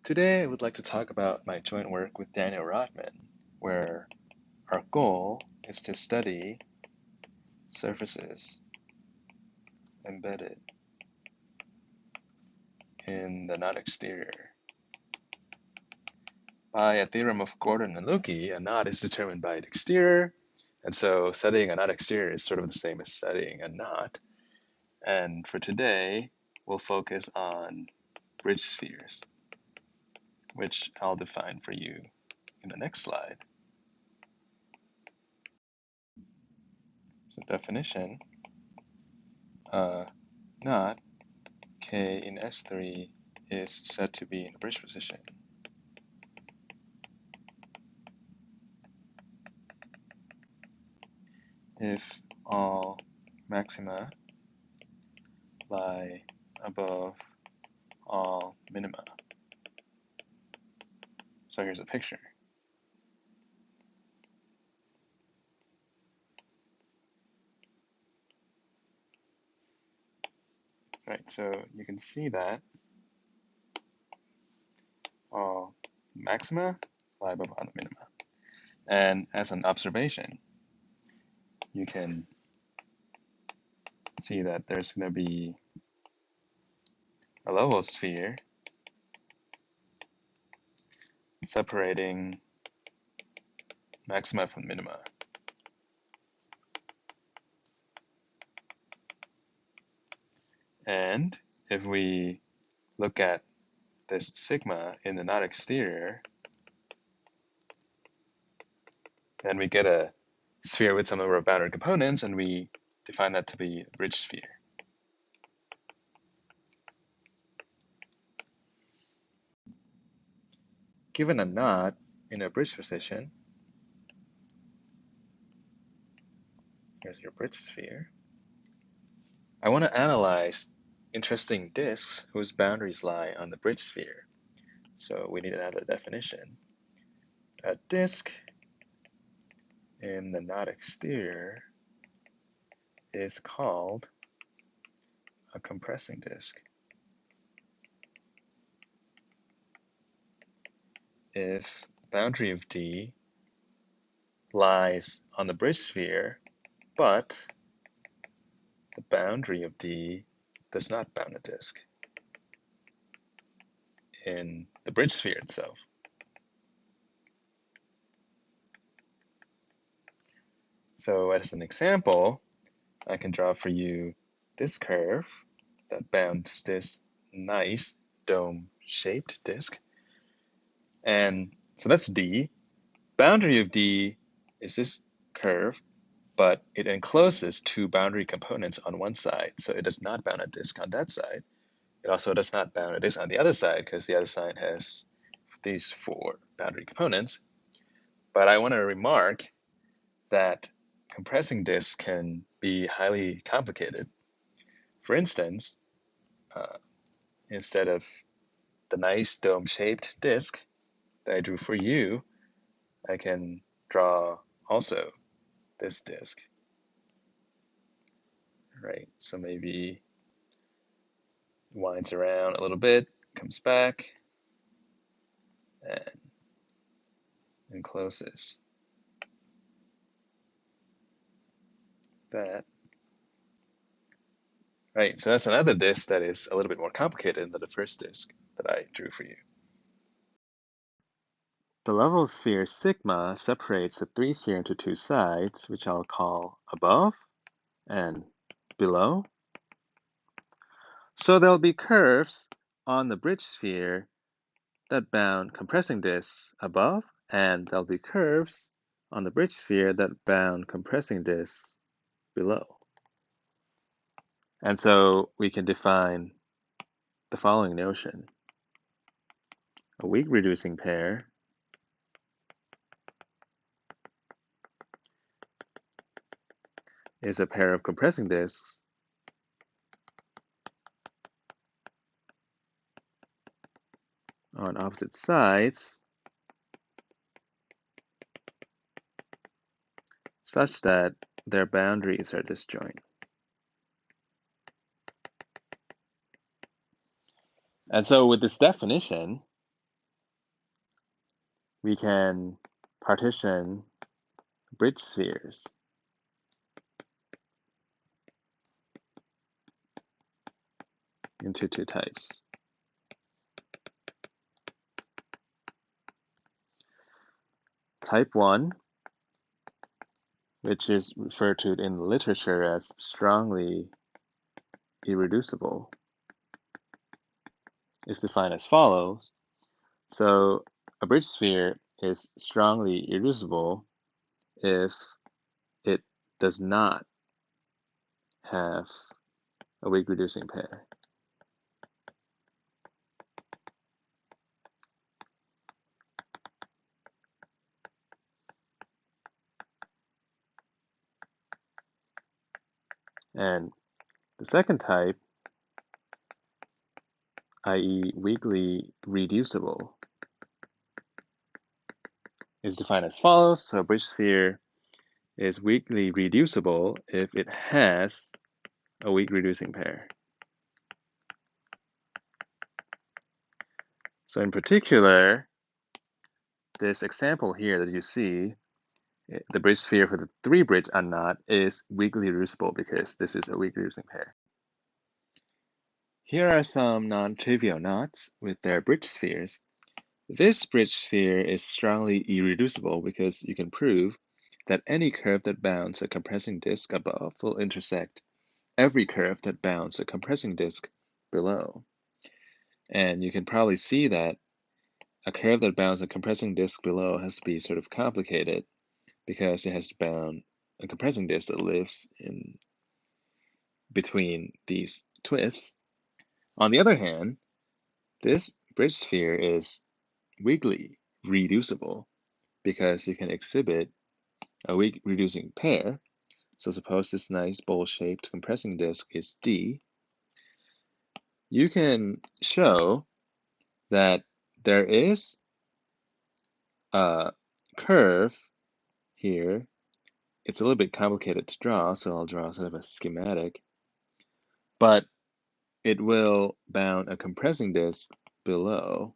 Today, I would like to talk about my joint work with Daniel Rodman, where our goal is to study surfaces embedded in the knot exterior. By a theorem of Gordon and Loki, a knot is determined by its exterior, and so studying a knot exterior is sort of the same as studying a knot. And for today, we'll focus on bridge spheres, which I'll define for you in the next slide. So definition, knot K in S3 is said to be in a bridge position. If all maxima lie above all minima. So here's a picture. Right, so you can see that all maxima lie above all minima. And as an observation, you can see that there's going to be a level sphere separating maxima from minima. And if we look at this sigma in the knot exterior, then we get a sphere with some number of boundary components, and we define that to be a bridge sphere. Given a knot in a bridge position, here's your bridge sphere, I want to analyze interesting disks whose boundaries lie on the bridge sphere. So we need another definition. A disk in the knot exterior is called a compressing disk if boundary of D lies on the bridge sphere, but the boundary of D does not bound a disk in the bridge sphere itself. So as an example, I can draw for you this curve that bounds this nice dome-shaped disk. And so that's D. Boundary of D is this curve, but it encloses two boundary components on one side. So it does not bound a disk on that side. It also does not bound a disk on the other side because the other side has these four boundary components. But I want to remark that compressing disks can be highly complicated. For instance, instead of the nice dome-shaped disk that I drew for you, I can draw also this disk. Right, so maybe it winds around a little bit, comes back, and encloses that. Right, so that's another disk that is a little bit more complicated than the first disk that I drew for you. The level sphere sigma separates the three sphere into two sides, which I'll call above and below. So there'll be curves on the bridge sphere that bound compressing disks above, and there'll be curves on the bridge sphere that bound compressing disks below. And so we can define the following notion. A weak reducing pair is a pair of compressing disks on opposite sides such that their boundaries are disjoint. And so with this definition, we can partition bridge spheres into two types. Type 1, which is referred to in the literature as strongly irreducible, is defined as follows. So a bridge sphere is strongly irreducible if it does not have a weak reducing pair. And the second type, i.e. weakly reducible, is defined as follows. So a bridge sphere is weakly reducible if it has a weak reducing pair. So in particular, this example here that you see, the bridge sphere for the 3-bridge unknot is weakly reducible because this is a weak reducing pair. Here are some non-trivial knots with their bridge spheres. This bridge sphere is strongly irreducible because you can prove that any curve that bounds a compressing disk above will intersect every curve that bounds a compressing disk below. And you can probably see that a curve that bounds a compressing disk below has to be sort of complicated because it has to bound a compressing disk that lives in between these twists. On the other hand, this bridge sphere is weakly reducible because you can exhibit a weak reducing pair. So suppose this nice bowl-shaped compressing disk is D. You can show that there is a curve here. It's a little bit complicated to draw, so I'll draw sort of a schematic. But it will bound a compressing disk below.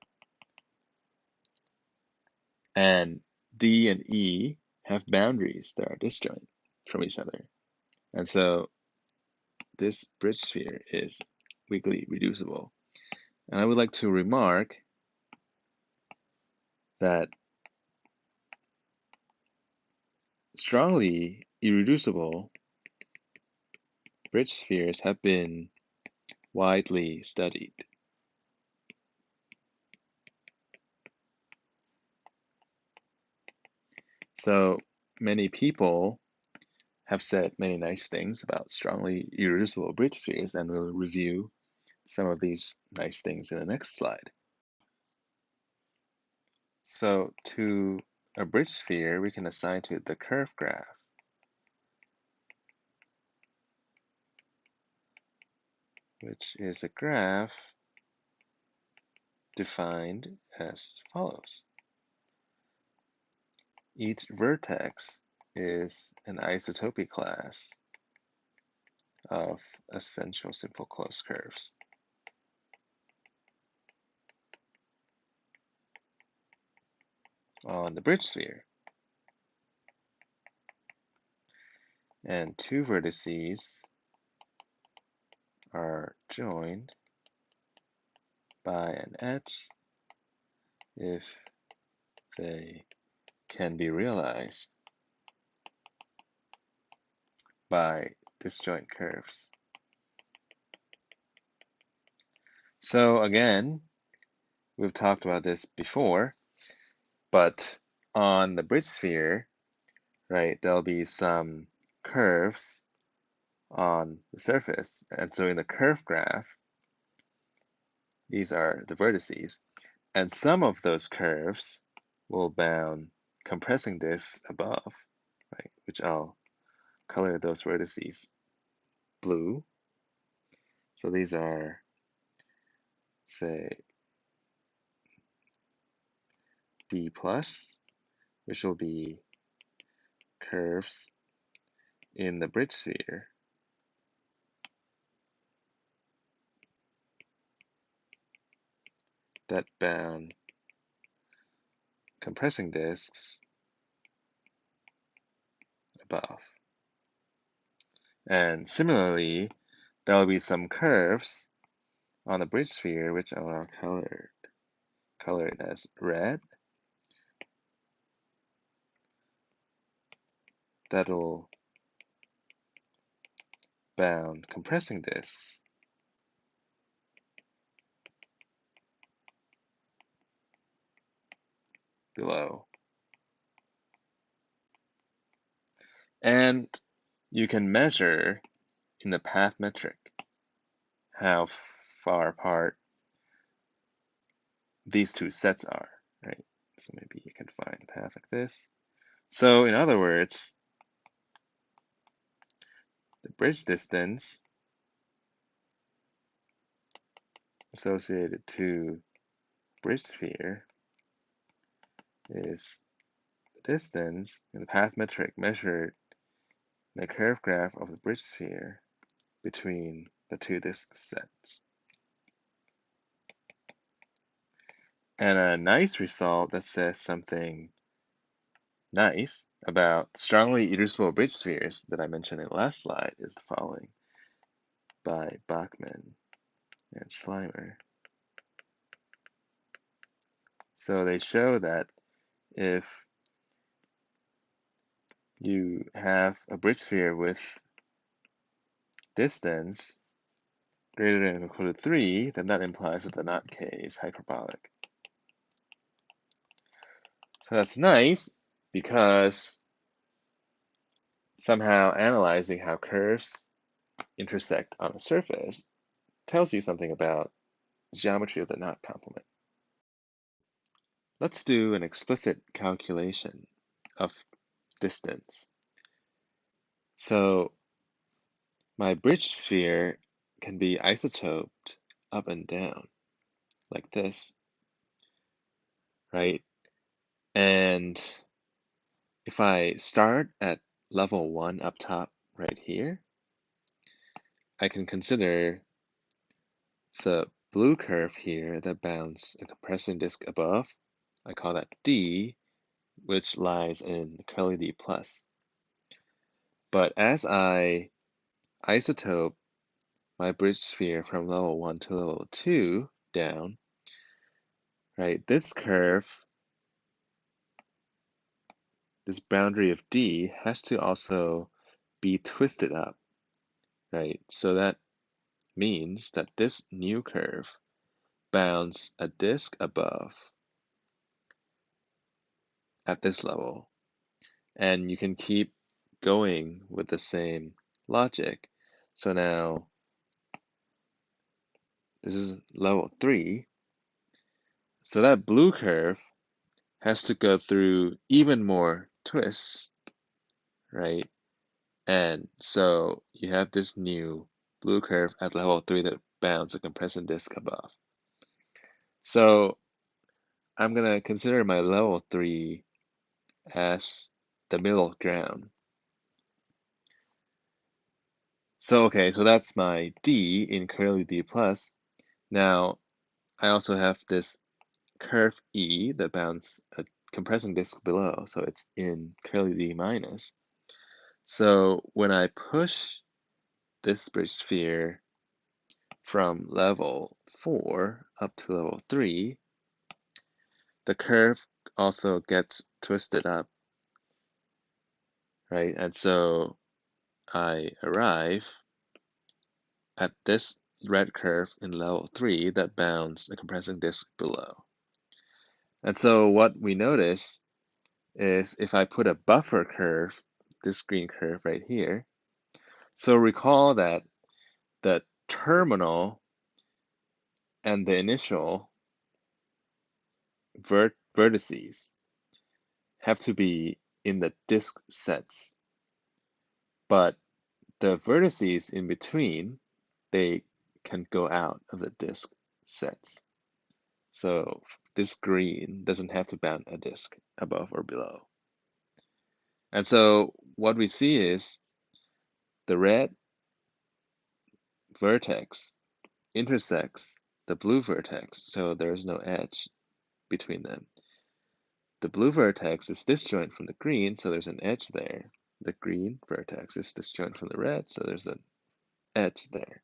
And D and E have boundaries that are disjoint from each other. And so this bridge sphere is weakly reducible. And I would like to remark that strongly irreducible bridge spheres have been widely studied. So many people have said many nice things about strongly irreducible bridge spheres, and we'll review some of these nice things in the next slide. So to a bridge sphere, we can assign to it the curve graph, which is a graph defined as follows. Each vertex is an isotopy class of essential simple closed curves. On the bridge sphere. And two vertices are joined by an edge if they can be realized by disjoint curves. So again, we've talked about this before, but on the bridge sphere, right, there'll be some curves on the surface. And so in the curve graph, these are the vertices. And some of those curves will bound compressing disks above, right, which I'll color those vertices blue. So these are, say, D+, which will be curves in the bridge sphere that bound compressing disks above. And similarly, there will be some curves on the bridge sphere, which I will color it as red. That'll bound compressing disks below. And you can measure in the path metric how far apart these two sets are, right? So maybe you can find a path like this. So in other words, the bridge distance associated to bridge sphere is the distance in the path metric measured in the curve graph of the bridge sphere between the two disk sets. And a nice result that says something nice about strongly irreducible bridge spheres that I mentioned in the last slide is the following by Bachman and Schleimer. So they show that if you have a bridge sphere with distance greater than or equal to 3, then that implies that the knot K is hyperbolic. So that's nice because somehow analyzing how curves intersect on a surface tells you something about geometry of the knot complement. Let's do an explicit calculation of distance. So my bridge sphere can be isotoped up and down like this, right? And if I start at level 1 up top right here, I can consider the blue curve here that bounds a compressing disk above. I call that D, which lies in curly D plus. But as I isotope my bridge sphere from level 1 to level 2 down, right, this curve, this boundary of D has to also be twisted up, right? So that means that this new curve bounds a disk above at this level. And you can keep going with the same logic. So now this is level 3. So that blue curve has to go through even more twists, right? And so you have this new blue curve at level 3 that bounds a compressing disk above. So I'm going to consider my level 3 as the middle ground. So, okay, so that's my D in curly D plus. Now, I also have this curve E that bounds a compressing disk below, so it's in curly D minus. So when I push this bridge sphere from level 4 up to level 3, the curve also gets twisted up, right? And so I arrive at this red curve in level 3 that bounds the compressing disk below. And so what we notice is if I put a buffer curve, this green curve right here, so recall that the terminal and the initial vertices have to be in the disk sets, but the vertices in between, they can go out of the disk sets. So this green doesn't have to bound a disk above or below. And so what we see is the red vertex intersects the blue vertex, so there's no edge between them. the blue vertex is disjoint from the green, so there's an edge there. The green vertex is disjoint from the red, so there's an edge there.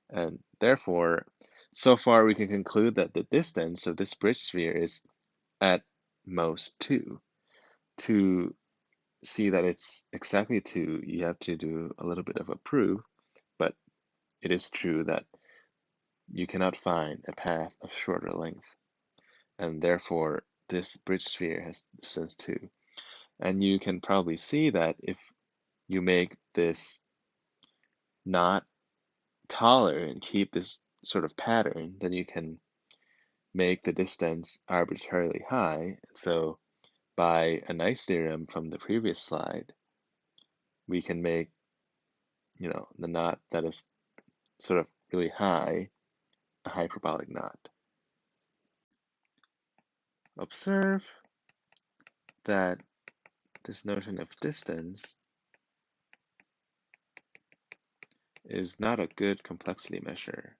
And therefore, so far we can conclude that the distance of this bridge sphere is at most 2. To see that it's exactly 2, you have to do a little bit of a proof, but it is true that you cannot find a path of shorter length, and therefore this bridge sphere has distance 2. And you can probably see that if you make this knot taller and keep this sort of pattern, then you can make the distance arbitrarily high. So by a nice theorem from the previous slide, we can make, the knot that is sort of really high, a hyperbolic knot. Observe that this notion of distance is not a good complexity measure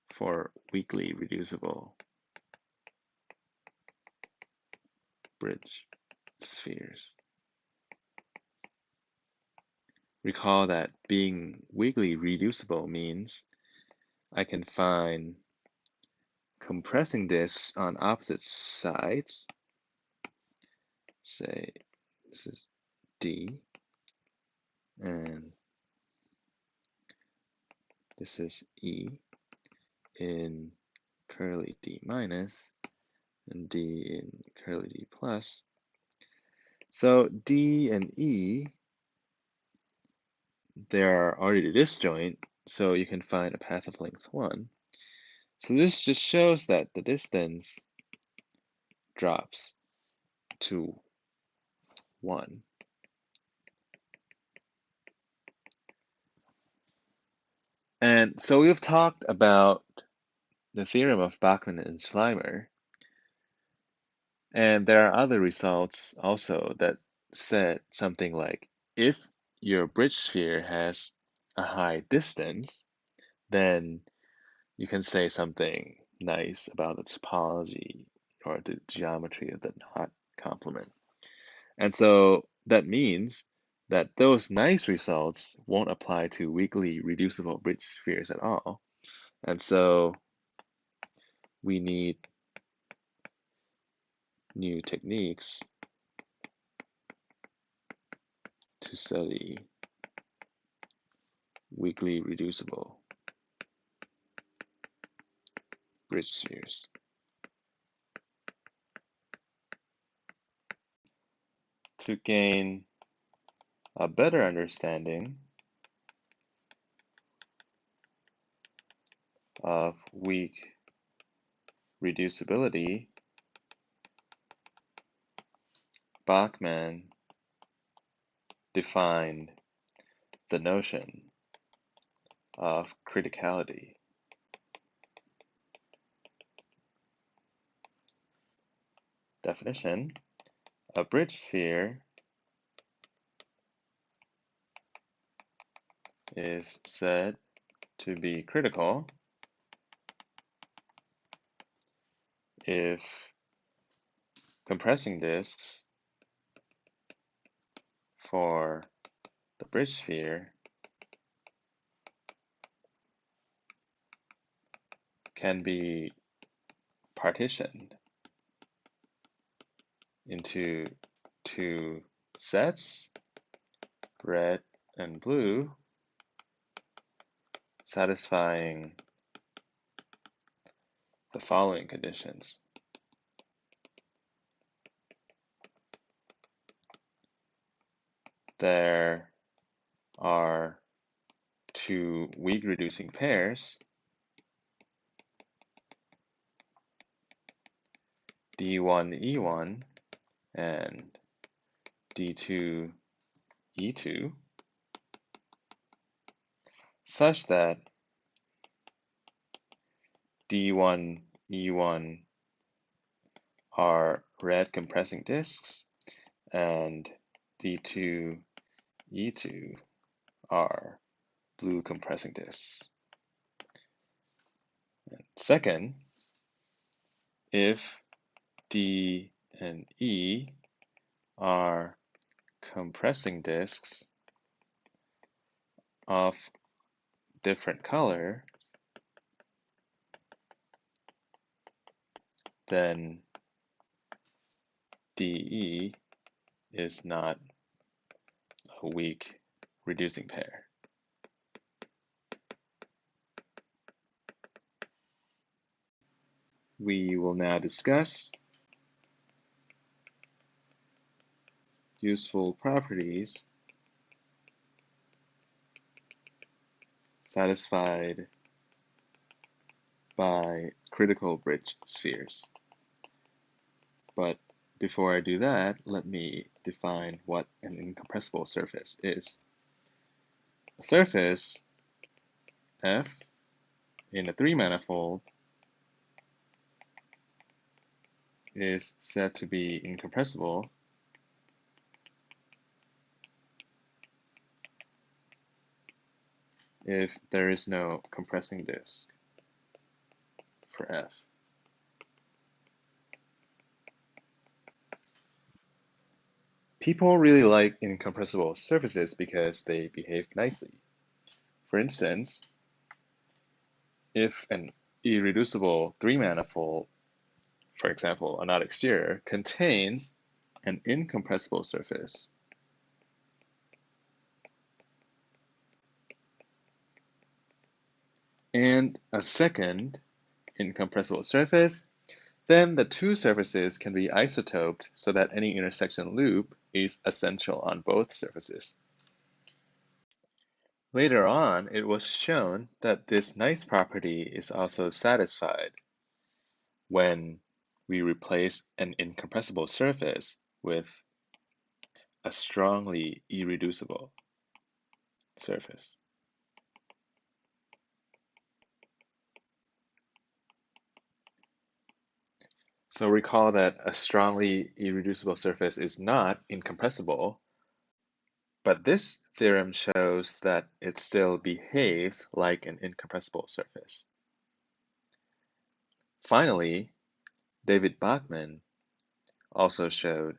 for weakly reducible bridge spheres. Recall that being weakly reducible means I can find compressing disks on opposite sides. Say this is D, and this is E in curly D minus, and D in curly D plus. So D and E, they are already disjoint, so you can find a path of length 1. So this just shows that the distance drops to 1. And so we've talked about the theorem of Bachmann and Schleimer, and there are other results also that said something like, if your bridge sphere has a high distance, then you can say something nice about the topology or the geometry of the knot complement. And so that means that those nice results won't apply to weakly reducible bridge spheres at all. And so we need new techniques to study weakly reducible bridge spheres. To gain a better understanding of weak reducibility, Bachmann defined the notion of criticality. Definition: a bridge sphere is said to be critical if compressing disks for the bridge sphere can be partitioned into 2 sets, red and blue, satisfying the following conditions. There are 2 weak reducing pairs, D1E1 and D2E2, such that D1E1 are red compressing disks and D2E2 are blue compressing disks. Second, if D and E are compressing disks of different color, then DE is not a weak reducing pair. We will now discuss useful properties satisfied by critical bridge spheres. But before I do that, let me define what an incompressible surface is. A surface F in a 3-manifold is said to be incompressible if there is no compressing disk for F. People really like incompressible surfaces because they behave nicely. For instance, if an irreducible 3-manifold, for example, a knot exterior, contains an incompressible surface, and a second incompressible surface, then the two surfaces can be isotoped so that any intersection loop is essential on both surfaces. Later on, it was shown that this nice property is also satisfied when we replace an incompressible surface with a strongly irreducible surface. So recall that a strongly irreducible surface is not incompressible, but this theorem shows that it still behaves like an incompressible surface. Finally, David Bachman also showed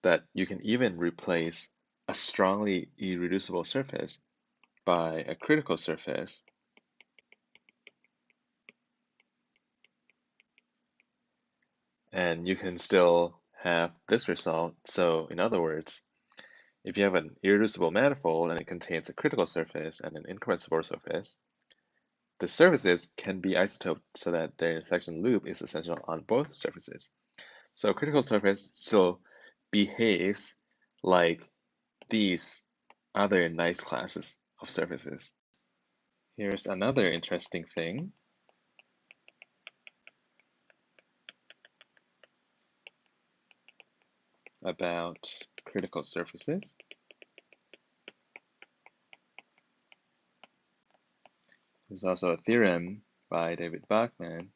that you can even replace a strongly irreducible surface by a critical surface and you can still have this result. So in other words, if you have an irreducible manifold and it contains a critical surface and an incompressible surface, the surfaces can be isotoped so that their intersection loop is essential on both surfaces. So a critical surface still behaves like these other nice classes of surfaces. Here's another interesting thing. About critical surfaces. There's also a theorem by David Bachman.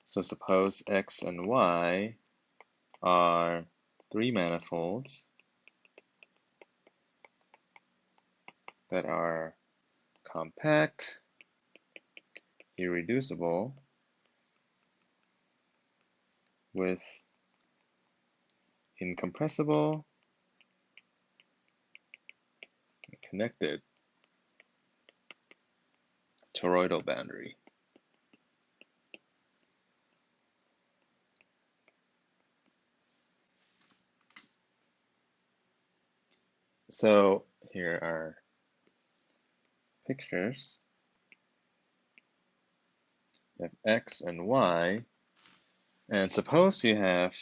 So suppose X and Y are 3 manifolds that are compact, irreducible, with incompressible, connected toroidal boundary. So here are pictures of X and Y, and suppose you have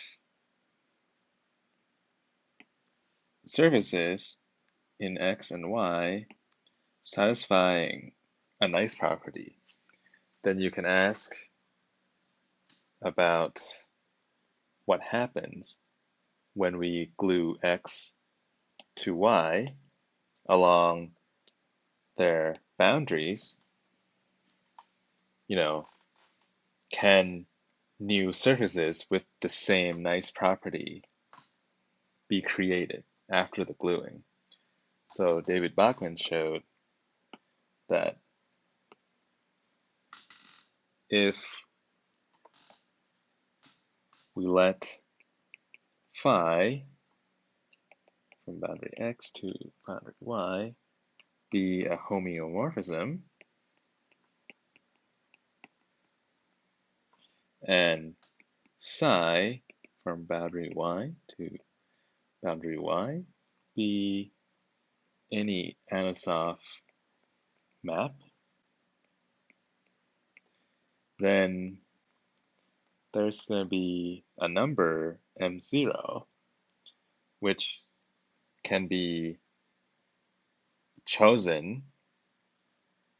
surfaces in X and Y satisfying a nice property. Then you can ask about what happens when we glue X to Y along their boundaries. Can new surfaces with the same nice property be created after the gluing? So David Bachman showed that if we let phi from boundary x to boundary y be a homeomorphism, and psi from boundary y to boundary y be any Anosov map, then there's going to be a number m0 which can be chosen.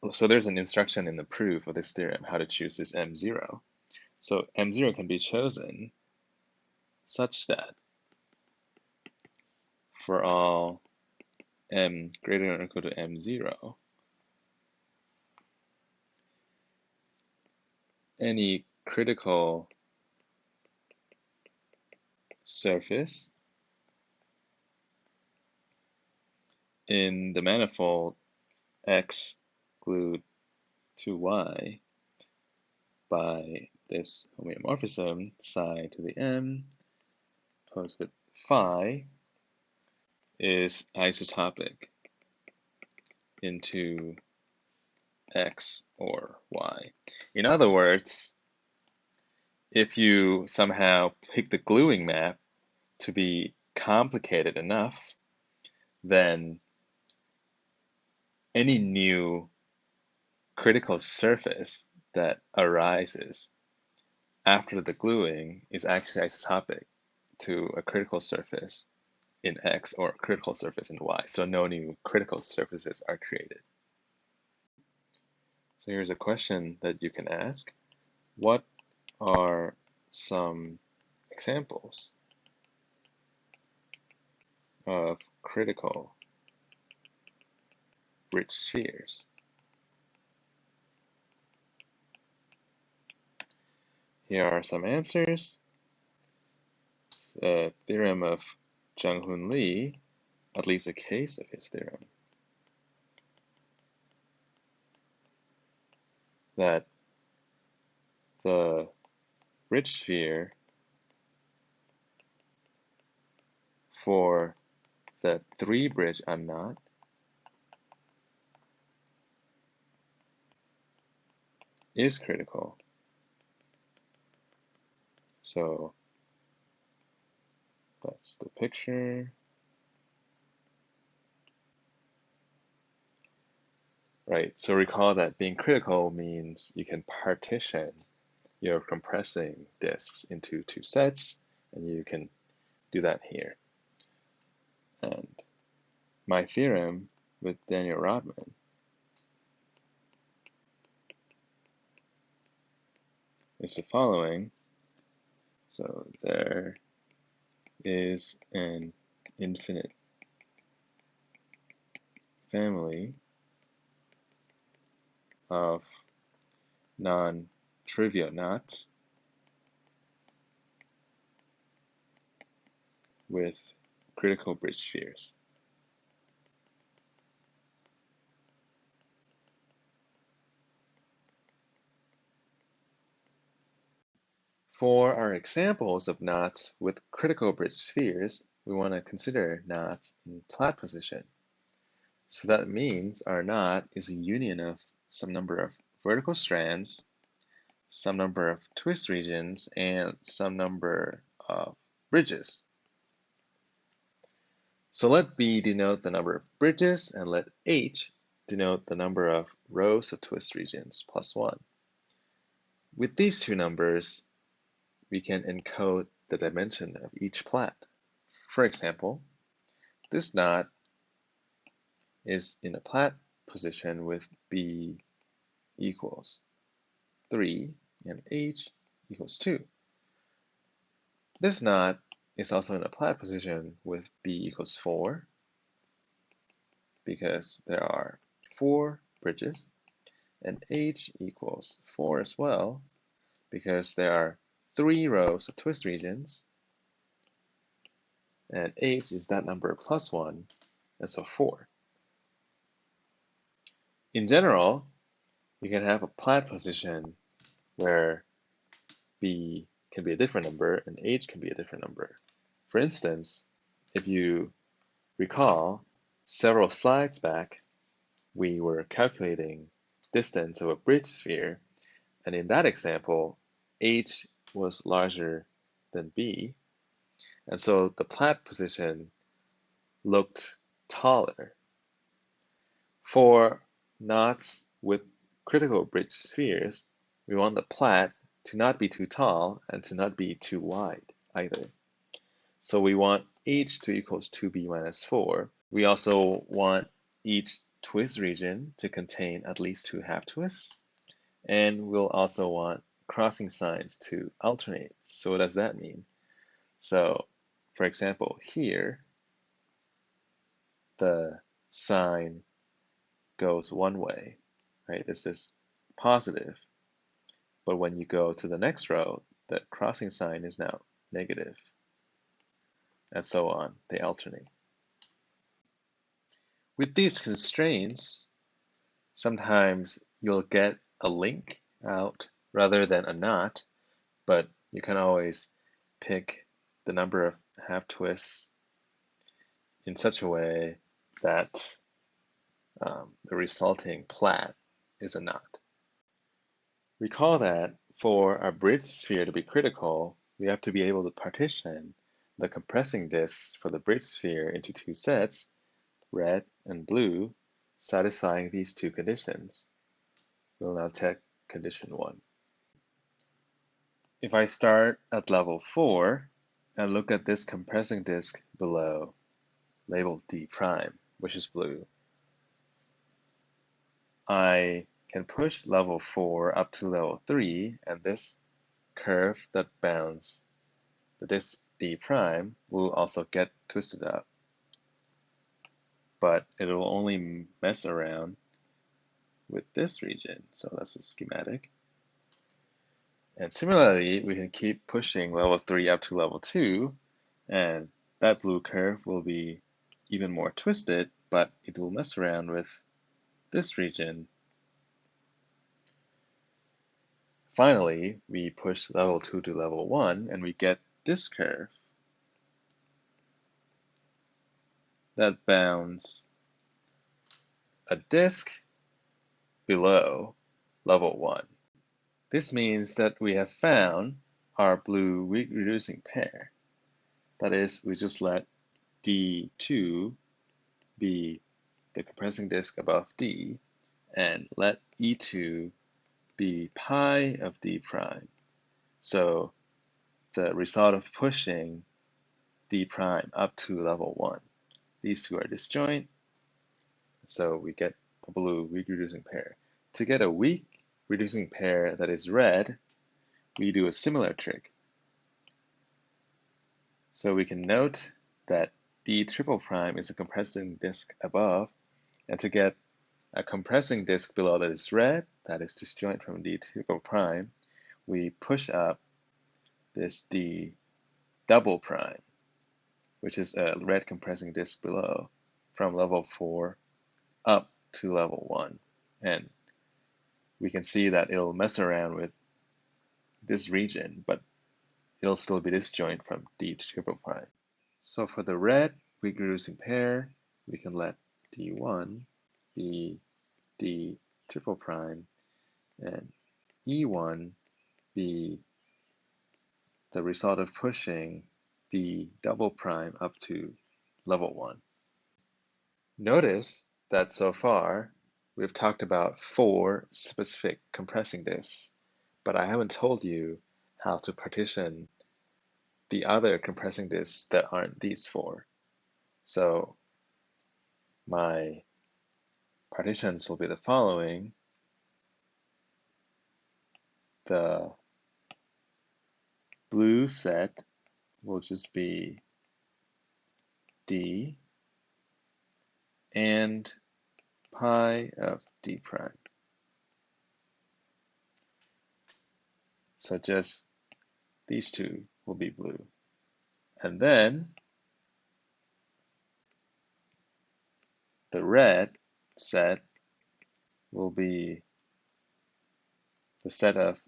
So there's an instruction in the proof of this theorem how to choose this m0. So m0 can be chosen such that for all m greater than or equal to m0, any critical surface in the manifold x glued to y by this homeomorphism psi to the m opposed with phi is isotopic into x or y. In other words, if you somehow pick the gluing map to be complicated enough, then any new critical surface that arises after the gluing is actually isotopic to a critical surface in X or a critical surface in Y. So no new critical surfaces are created. So here's a question that you can ask. What are some examples of critical bridge spheres? Here are some answers. Theorem of Jung-Hoon Lee, at least a case of his theorem, that the bridge sphere for the 3-bridge unknot is critical. So that's the picture. Right, so recall that being critical means you can partition your compressing disks into 2 sets, and you can do that here. And my theorem with Daniel Rodman is the following. So there is an infinite family of non-trivial knots with critical bridge spheres. For our examples of knots with critical bridge spheres, we want to consider knots in Platt position. So that means our knot is a union of some number of vertical strands, some number of twist regions, and some number of bridges. So let B denote the number of bridges, and let H denote the number of rows of twist regions plus 1. With these two numbers, we can encode the dimension of each Platt. For example, this knot is in a Platt position with B equals 3 and H equals 2. This knot is also in a Platt position with B equals 4 because there are 4 bridges, and H equals 4 as well because there are 3 rows of twist regions, and H is that number plus 1, and so 4. In general, you can have a Platt position where B can be a different number and H can be a different number. For instance, if you recall, several slides back, we were calculating distance of a bridge sphere, and in that example, H was larger than B, and so the plat position looked taller. For knots with critical bridge spheres, we want the plat to not be too tall and to not be too wide either. So we want H to equals 2B minus 4. We also want each twist region to contain at least 2 half twists. And we'll also want crossing signs to alternate. So what does that mean? So for example, here, the sign goes one way, right? This is positive. But when you go to the next row, the crossing sign is now negative. And so on, they alternate. With these constraints, sometimes you'll get a link out rather than a knot, but you can always pick the number of half twists in such a way that the resulting plat is a knot. Recall that for a bridge sphere to be critical, we have to be able to partition the compressing disks for the bridge sphere into 2 sets, red and blue, satisfying these 2 conditions. We'll now check condition 1. If I start at level 4 and look at this compressing disk below, labeled D prime, which is blue, I can push level 4 up to level 3, and this curve that bounds the disk D prime will also get twisted up. But it will only mess around with this region. So that's a schematic. And similarly, we can keep pushing level 3 up to level 2, and that blue curve will be even more twisted, but it will mess around with this region. Finally, we push level 2 to level 1, and we get this curve that bounds a disk below level 1. This means that we have found our blue weak reducing pair. That is, we just let D2 be the compressing disk above D, and let E2 be pi of D prime. So the result of pushing D prime up to level 1. These two are disjoint, so we get a blue weak reducing pair. To get a weak reducing pair that is red, we do a similar trick. So we can note that D triple prime is a compressing disk above, and to get a compressing disk below that is red, that is disjoint from D triple prime, we push up this D double prime, which is a red compressing disk below, from level 4 up to level 1. And we can see that it'll mess around with this region, but it'll still be disjoint from D triple prime. So for the red weak reducing pair, we can let D1 be D triple prime and E1 be the result of pushing D double prime up to level 1. Notice that so far we've talked about 4 specific compressing disks, but I haven't told you how to partition the other compressing disks that aren't these 4. So my partitions will be the following. The blue set will just be D and pi of D prime. So just these two will be blue. And then the red set will be the set of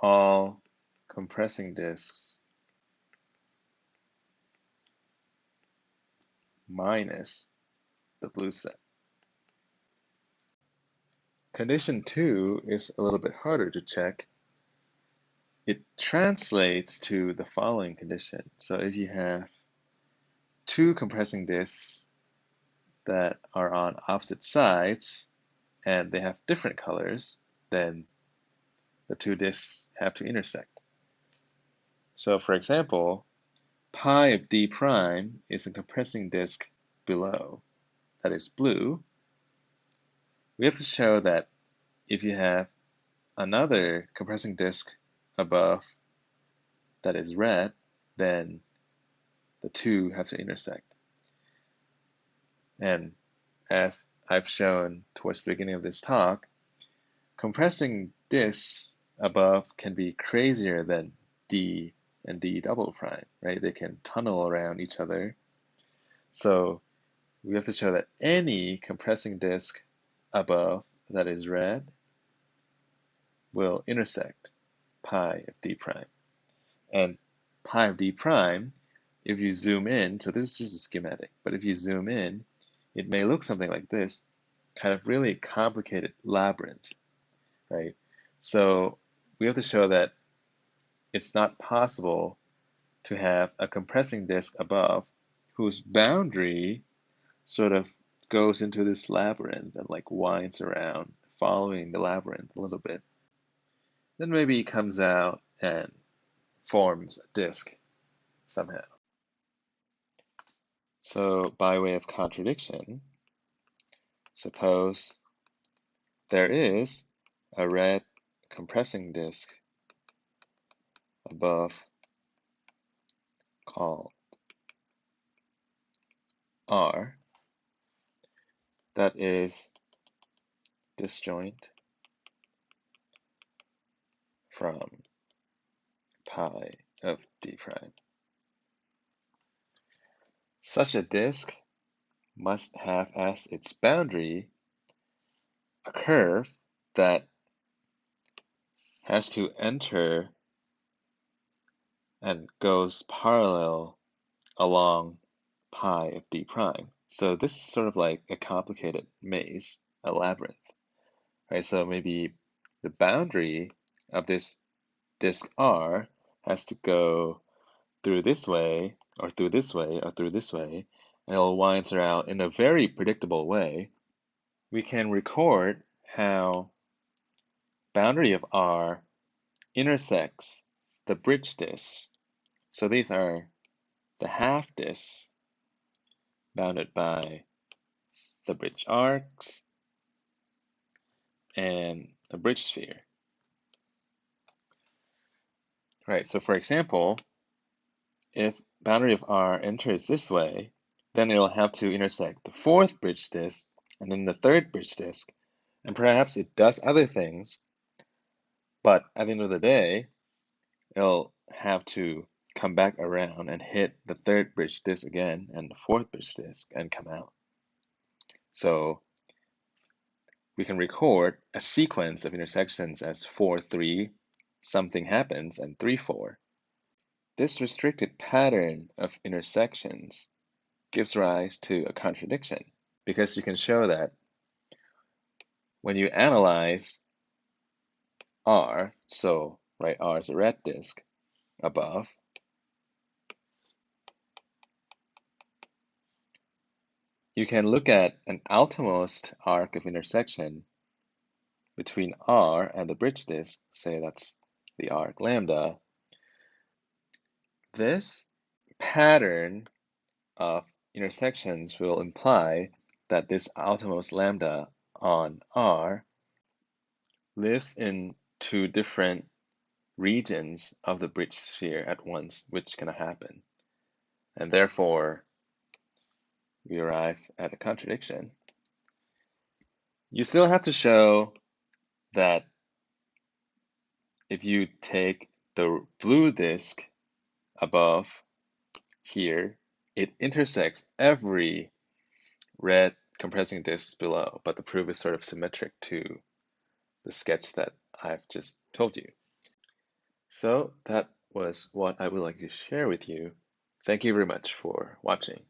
all compressing disks minus the blue set. Condition 2 is a little bit harder to check. It translates to the following condition. So if you have two compressing disks that are on opposite sides and they have different colors, then the two disks have to intersect. So for example, pi of d prime is a compressing disk below that is blue. We have to show that if you have another compressing disk above that is red, then the two have to intersect. And as I've shown towards the beginning of this talk, compressing disks above can be crazier than D and D double prime, right? They can tunnel around each other. So we have to show that any compressing disk above that is red will intersect pi of D prime. And pi of D prime, if you zoom in, so this is just a schematic, but if you zoom in, it may look something like this, kind of really complicated labyrinth, right? So we have to show that it's not possible to have a compressing disk above whose boundary sort of goes into this labyrinth and like winds around, following the labyrinth a little bit. Then maybe it comes out and forms a disk somehow. So by way of contradiction, suppose there is a red compressing disk above called R that is disjoint from pi of d prime. Such a disk must have as its boundary a curve that has to enter and goes parallel along pi of d prime. So this is sort of like a complicated maze, a labyrinth, right? So maybe the boundary of this disk R has to go through this way, or through this way, or through this way, and it'll wind around in a very predictable way. We can record how boundary of R intersects the bridge disks. So these are the half disks bounded by the bridge arcs and the bridge sphere. Right, so for example, if boundary of R enters this way, then it'll have to intersect the fourth bridge disk and then the third bridge disk, and perhaps it does other things, but at the end of the day, it'll have to come back around and hit the third bridge disk again and the fourth bridge disk and come out. So we can record a sequence of intersections as 4, 3, something happens, and 3, 4. This restricted pattern of intersections gives rise to a contradiction, because you can show that when you analyze R, so right, R is a red disk above, you can look at an outermost arc of intersection between R and the bridge disk, say that's the arc lambda. This pattern of intersections will imply that this outermost lambda on R lives in two different regions of the bridge sphere at once, which can happen. And therefore, we arrive at a contradiction. You still have to show that if you take the blue disk above here, it intersects every red compressing disk below, but the proof is sort of symmetric to the sketch that I've just told you. So that was what I would like to share with you. Thank you very much for watching.